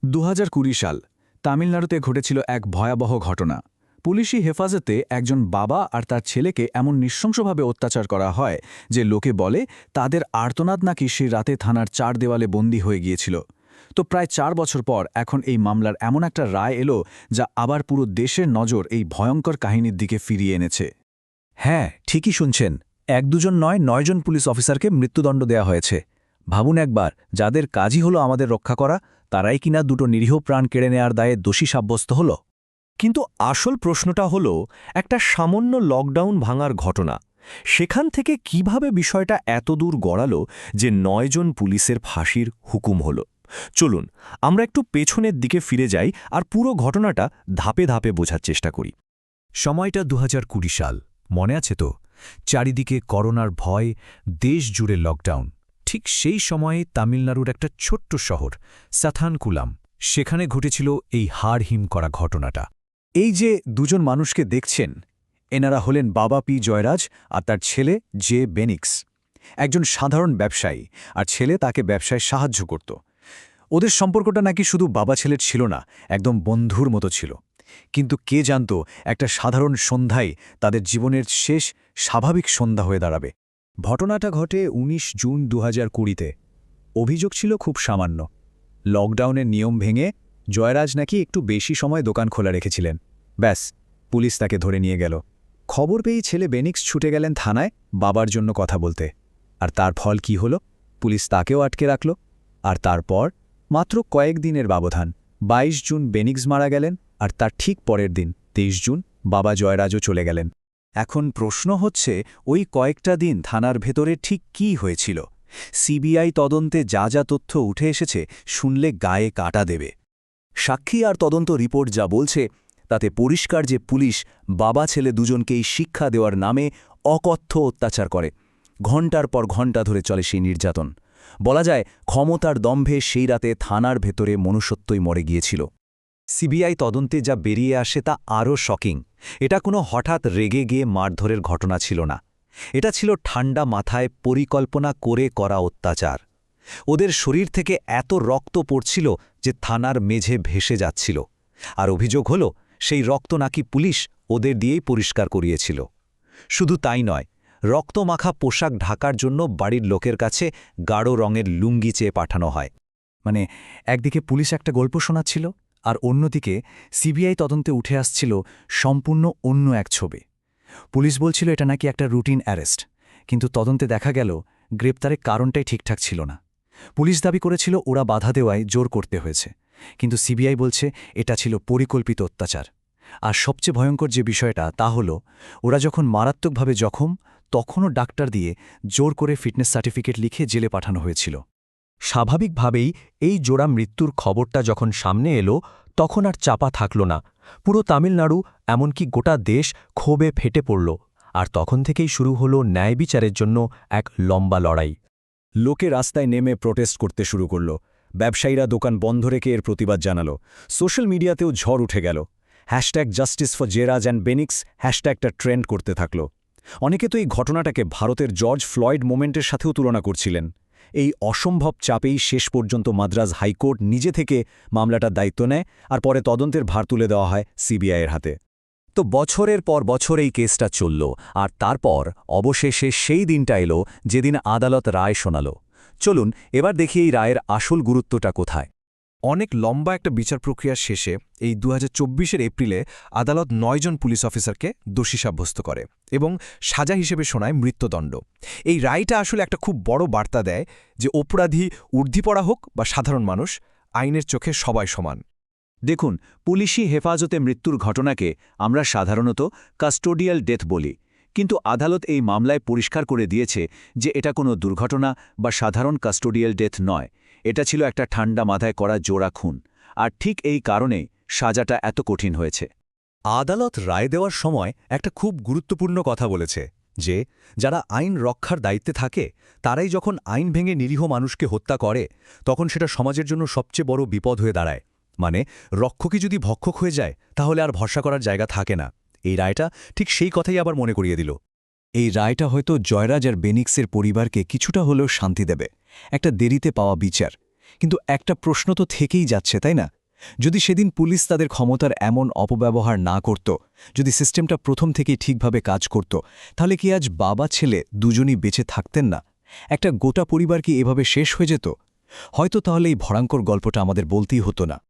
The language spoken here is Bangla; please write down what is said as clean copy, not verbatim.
২০২০ সাল তামিলনাড়ুতে ঘটেছিল এক ভয়াবহ ঘটনা। পুলিশি হেফাজতে একজন বাবা আর তার ছেলেকে এমন নৃশংসভাবে অত্যাচার করা হয় যে লোকে বলে তাদের আর্তনাদ নাকি সেই রাতে থানার ৪ দেওয়ালে বন্দী হয়ে গিয়েছিল। তো প্রায় ৪ বছর পর এখন এই মামলার এমন একটা রায় এলো যা আবার পুরো দেশের নজর এই ভয়ঙ্কর কাহিনীর দিকে ফিরিয়ে এনেছে। হ্যাঁ, ঠিকই শুনছেন। এক দুজন নয়, ৯ জন পুলিশ অফিসারকে মৃত্যুদণ্ড দেওয়া হয়েছে। ভাবুন একবার, যাদের কাজই হলো আমাদের রক্ষা করা, তারাই কিনা দুটো নিরীহ প্রাণ কেড়ে নেয়ার দায়ে দোষী সাব্যস্ত হল। কিন্তু আসল প্রশ্নটা হলো, একটা সামান্য লকডাউন ভাঙার ঘটনা, সেখান থেকে কিভাবে বিষয়টা এতদূর গড়ালো যে ৯ জন পুলিশের ফাঁসির হুকুম হলো। চলুন আমরা একটু পেছনের দিকে ফিরে যাই আর পুরো ঘটনাটা ধাপে ধাপে বোঝার চেষ্টা করি। সময়টা ২০২০ সাল, মনে আছে তো? চারিদিকে করোনার ভয়, দেশ জুড়ে লকডাউন। ঠিক সেই সময়ে তামিলনাড়ুর একটা ছোট্ট শহর সাথানকুলাম, সেখানে ঘটেছিল এই হাড়হিম করা ঘটনাটা। এই যে দুজন মানুষকে দেখছেন, এনারা হলেন বাবা পি জয়রাজ আর তার ছেলে জে বেনিক্স। একজন সাধারণ ব্যবসায়ী আর ছেলে তাকে ব্যবসায় সাহায্য করত। ওদের সম্পর্কটা নাকি শুধু বাবা ছেলের ছিল না, একদম বন্ধুর মতো ছিল। কিন্তু কে জানত একটা সাধারণ সন্ধ্যায় তাদের জীবনের শেষ স্বাভাবিক সন্ধ্যা হয়ে দাঁড়াবে। ঘটনাটা ঘটে ১৯ জুন ২০২০-তে। অভিযোগ ছিল খুব সামান্য। লকডাউনের নিয়ম ভেঙে জয়রাজ নাকি একটু বেশি সময় দোকান খোলা রেখেছিলেন। ব্যাস, পুলিশ তাকে ধরে নিয়ে গেল। খবর পেয়েই ছেলে বেনিক্স ছুটে গেলেন থানায় বাবার জন্য কথা বলতে। আর তার ফল কি হলো? পুলিশ তাকেও আটকে রাখল। আর তারপর মাত্র কয়েকদিনের ব্যবধান, ২২ জুন বেনিক্স মারা গেলেন, আর তার ঠিক পরের দিন ২৩ জুন বাবা জয়রাজও চলে গেলেন। এখন প্রশ্ন হচ্ছে, ওই কয়েকটা দিন থানার ভেতরে ঠিক কী হয়েছিল? সিবিআই তদন্তে যা যা তথ্য উঠে এসেছে শুনলে গায়ে কাটা দেবে। সাক্ষী আর তদন্ত রিপোর্ট যা বলছে তাতে পরিষ্কার যে পুলিশ বাবা ছেলে দুজনকেই শিক্ষা দেওয়ার নামে অকথ্য অত্যাচার করে। ঘণ্টার পর ঘণ্টা ধরে চলে সেই নির্যাতন। বলা যায় ক্ষমতার দম্ভে সেই রাতে থানার ভেতরে মনুষ্যত্বই মরে গিয়েছিল। সিবিআই তদন্তে যা বেরিয়ে আসে তা আরও শকিং। এটা কোনো হঠাৎ রেগে গিয়ে মারধরের ঘটনা ছিল না। এটা ছিল ঠান্ডা মাথায় পরিকল্পনা করে করা অত্যাচার। ওদের শরীর থেকে এত রক্ত পড়ছিল যে থানার মেঝে ভেসে যাচ্ছিল। আর অভিযোগ হল, সেই রক্ত নাকি পুলিশ ওদের দিয়েই পরিষ্কার করিয়েছিল। শুধু তাই নয়, রক্তমাখা পোশাক ঢাকার জন্য বাড়ির লোকের কাছে গাঢ় রঙের লুঙ্গি চেয়ে পাঠানো হয়। মানে একদিকে পুলিশ একটা গল্প শোনাচ্ছিল, আর অন্যদিকে সিবিআই তদন্তে উঠে আসছিল সম্পূর্ণ অন্য এক ছবি। পুলিশ বলছিল এটা নাকি একটা রুটিন অ্যারেস্ট, কিন্তু তদন্তে দেখা গেল গ্রেপ্তারের কারণটাই ঠিকঠাক ছিল না। পুলিশ দাবি করেছিল ওরা বাধা দেওয়ায় জোর করতে হয়েছে, কিন্তু সিবিআই বলছে এটা ছিল পরিকল্পিত অত্যাচার। আর সবচেয়ে ভয়ঙ্কর যে বিষয়টা তা হল, ওরা যখন মারাত্মকভাবে জখম, তখনও ডাক্তার দিয়ে জোর করে ফিটনেস সার্টিফিকেট লিখে জেলে পাঠানো হয়েছিল। স্বাভাবিকভাবেই এই জোড়া মৃত্যুর খবরটা যখন সামনে এলো, তখন আর চাপা থাকল না। পুরো তামিলনাড়ু, এমনকি গোটা দেশ ক্ষোভে ফেটে পড়ল। আর তখন থেকেই শুরু হলো ন্যায় বিচারের জন্য এক লম্বা লড়াই। লোকে রাস্তায় নেমে প্রোটেস্ট করতে শুরু করল। ব্যবসায়ীরা দোকান বন্ধ রেখে এর প্রতিবাদ জানালো। সোশ্যাল মিডিয়াতেও ঝড় উঠে গেল। #জাস্টিস ফর জেরাজ অ্যান্ড বেনিক্স হ্যাশট্যাগটা ট্রেন্ড করতে থাকল। অনেকে তো এই ঘটনাটাকে ভারতের জর্জ ফ্লয়েড মোমেন্টের সাথেও তুলনা করছিলেন। এই অসম্ভব চাপেই শেষ পর্যন্ত মাদ্রাজ হাইকোর্ট নিজে থেকে মামলাটার দায়িত্ব নেয়, আর পরে তদন্তের ভার তুলে দেওয়া হয় সিবিআইয়ের হাতে। তো বছরের পর বছর এই কেসটা চলল, আর তারপর অবশেষে সেই দিনটা এলো যেদিন আদালত রায় শোনাল। চলুন এবার দেখি এই রায়ের আসল গুরুত্বটা কোথায়। অনেক লম্বা একটা বিচার প্রক্রিয়ার শেষে এই ২০২৪ এপ্রিলে আদালত ৯ জন পুলিশ অফিসারকে দোষী সাব্যস্ত করে এবং সাজা হিসেবে শোনায় মৃত্যুদণ্ড। এই রায়টা আসলে একটা খুব বড় বার্তা দেয় যে অপরাধী ঊর্ধ্বপড়া হোক বা সাধারণ মানুষ, আইনের চোখে সবাই সমান। দেখুন, পুলিশি হেফাজতে মৃত্যুর ঘটনাকে আমরা সাধারণত কাস্টোডিয়াল ডেথ বলি, কিন্তু আদালত এই মামলায় পরিষ্কার করে দিয়েছে যে এটা কোনো দুর্ঘটনা বা সাধারণ কাস্টোডিয়াল ডেথ নয়। এটা ছিল একটা ঠান্ডা মাথায় করা জোড়া খুন, আর ঠিক এই কারণেই সাজাটা এত কঠিন হয়েছে। আদালত রায় দেওয়ার সময় একটা খুব গুরুত্বপূর্ণ কথা বলেছে যে যারা আইন রক্ষার দায়িত্বে থাকে তারাই যখন আইন ভেঙে নিরীহ মানুষকে হত্যা করে, তখন সেটা সমাজের জন্য সবচেয়ে বড় বিপদ হয়ে দাঁড়ায়। মানে রক্ষকই যদি ভক্ষক হয়ে যায়, তাহলে আর ভরসা করার জায়গা থাকে না। এই রায়টা ঠিক সেই কথাই আবার মনে করিয়ে দিল। এই রায়টা হয়তো জয়রাজ আর বেনিক্সের পরিবারকে কিছুটা হলেও শান্তি দেবে, একটা দেরিতে পাওয়া বিচার। কিন্তু একটা প্রশ্ন তো থেকেই যাচ্ছে, তাই না? যদি সেদিন পুলিশ তাদের ক্ষমতার এমন অপব্যবহার না করত, যদি সিস্টেমটা প্রথম থেকেই ঠিকভাবে কাজ করত, তাহলে কি আজ বাবা ছেলে দুজনই বেঁচে থাকতেন না? একটা গোটা পরিবার কি এভাবে শেষ হয়ে যেত? হয়তো তাহলে এই ভয়ঙ্কর গল্পটা আমাদের বলতেই হতো না।